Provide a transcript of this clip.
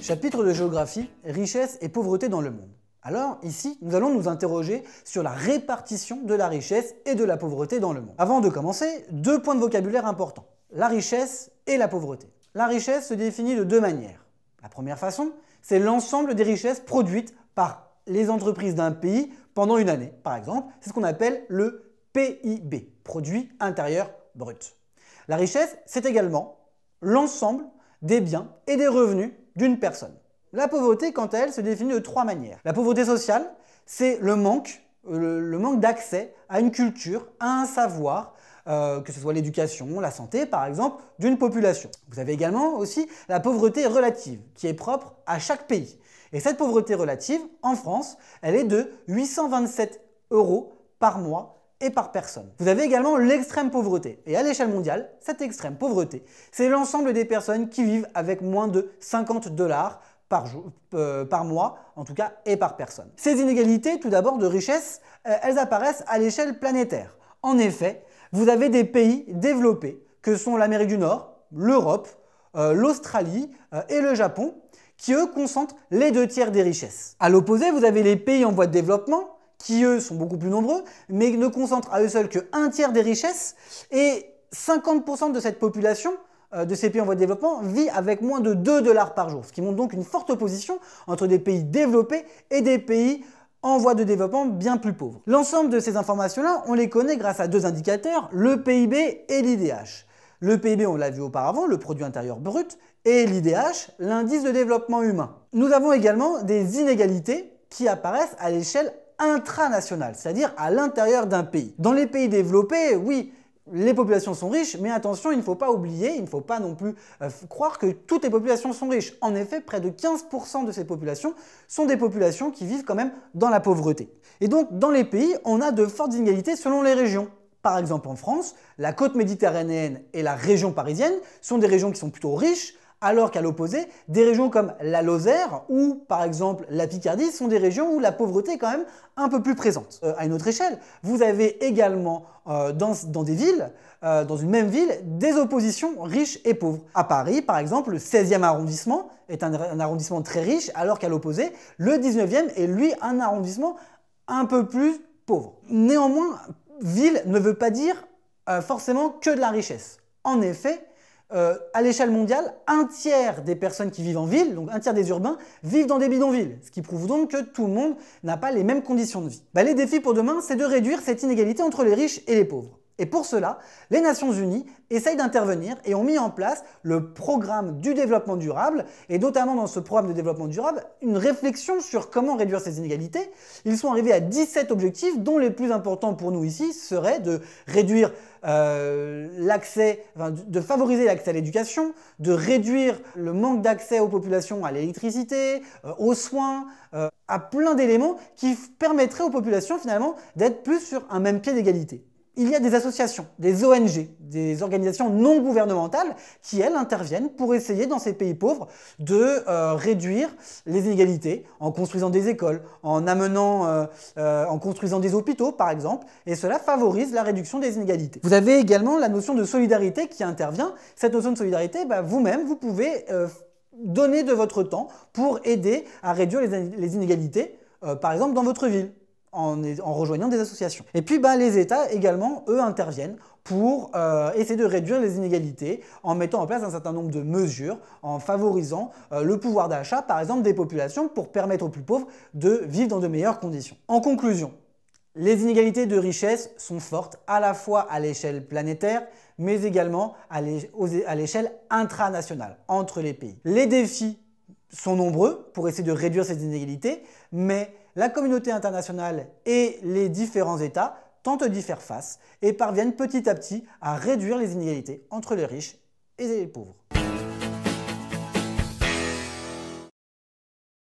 Chapitre de géographie, richesse et pauvreté dans le monde. Alors ici, nous allons nous interroger sur la répartition de la richesse et de la pauvreté dans le monde. Avant de commencer, deux points de vocabulaire importants, la richesse et la pauvreté. La richesse se définit de deux manières. La première façon, c'est l'ensemble des richesses produites par les entreprises d'un pays pendant une année. Par exemple, c'est ce qu'on appelle le PIB, produit intérieur brut. La richesse, c'est également l'ensemble des biens et des revenus d'une personne. La pauvreté, quant à elle, se définit de trois manières. La pauvreté sociale, c'est le manque d'accès à une culture, à un savoir, que ce soit l'éducation, la santé par exemple, d'une population. Vous avez également aussi la pauvreté relative, qui est propre à chaque pays. Et cette pauvreté relative, en France, elle est de 827 € par mois et par personne. Vous avez également l'extrême pauvreté. Et à l'échelle mondiale, cette extrême pauvreté, c'est l'ensemble des personnes qui vivent avec moins de 50 $ par mois, en tout cas, et par personne. Ces inégalités, tout d'abord de richesse, elles apparaissent à l'échelle planétaire. En effet, vous avez des pays développés, que sont l'Amérique du Nord, l'Europe, l'Australie et le Japon, qui eux concentrent les 2/3 des richesses. À l'opposé, vous avez les pays en voie de développement, qui eux sont beaucoup plus nombreux, mais ne concentrent à eux seuls que 1/3 des richesses, et 50% de cette population, de ces pays en voie de développement, vit avec moins de 2 $ par jour, ce qui montre donc une forte opposition entre des pays développés et des pays en voie de développement bien plus pauvres. L'ensemble de ces informations-là, on les connaît grâce à deux indicateurs, le PIB et l'IDH. Le PIB, on l'a vu auparavant, le produit intérieur brut, et l'IDH, l'indice de développement humain. Nous avons également des inégalités qui apparaissent à l'échelle intranationale, c'est-à-dire à l'intérieur d'un pays. Dans les pays développés, oui, les populations sont riches, mais attention, il ne faut pas oublier, il ne faut pas non plus croire que toutes les populations sont riches. En effet, près de 15% de ces populations sont des populations qui vivent quand même dans la pauvreté. Et donc, dans les pays, on a de fortes inégalités selon les régions. Par exemple, en France, la côte méditerranéenne et la région parisienne sont des régions qui sont plutôt riches, alors qu'à l'opposé, des régions comme la Lozère ou par exemple la Picardie sont des régions où la pauvreté est quand même un peu plus présente. À une autre échelle, vous avez également dans des villes, dans une même ville, des oppositions riches et pauvres. À Paris, par exemple, le 16e arrondissement est un arrondissement très riche, alors qu'à l'opposé, le 19e est lui un arrondissement un peu plus pauvre. Néanmoins, ville ne veut pas dire forcément que de la richesse. En effet, à l'échelle mondiale, 1/3 des personnes qui vivent en ville, donc 1/3 des urbains, vivent dans des bidonvilles, ce qui prouve donc que tout le monde n'a pas les mêmes conditions de vie. Les défis pour demain, c'est de réduire cette inégalité entre les riches et les pauvres. Et pour cela, les Nations Unies essayent d'intervenir et ont mis en place le programme du développement durable, et notamment dans ce programme de développement durable, une réflexion sur comment réduire ces inégalités. Ils sont arrivés à 17 objectifs, dont les plus importants pour nous ici seraient de réduire de favoriser l'accès à l'éducation, de réduire le manque d'accès aux populations à l'électricité, aux soins, à plein d'éléments qui permettraient aux populations finalement d'être plus sur un même pied d'égalité. Il y a des associations, des ONG, des organisations non gouvernementales qui, elles, interviennent pour essayer, dans ces pays pauvres, de réduire les inégalités en construisant des écoles, en construisant des hôpitaux, par exemple, et cela favorise la réduction des inégalités. Vous avez également la notion de solidarité qui intervient. Cette notion de solidarité, vous-même, vous pouvez donner de votre temps pour aider à réduire les inégalités, par exemple, dans votre ville, en rejoignant des associations. Et puis les États également, eux, interviennent pour essayer de réduire les inégalités en mettant en place un certain nombre de mesures, en favorisant le pouvoir d'achat, par exemple, des populations pour permettre aux plus pauvres de vivre dans de meilleures conditions. En conclusion, les inégalités de richesse sont fortes à la fois à l'échelle planétaire, mais également à l'échelle intranationale, entre les pays. Les défis sont nombreux pour essayer de réduire ces inégalités, mais la communauté internationale et les différents États tentent d'y faire face et parviennent petit à petit à réduire les inégalités entre les riches et les pauvres.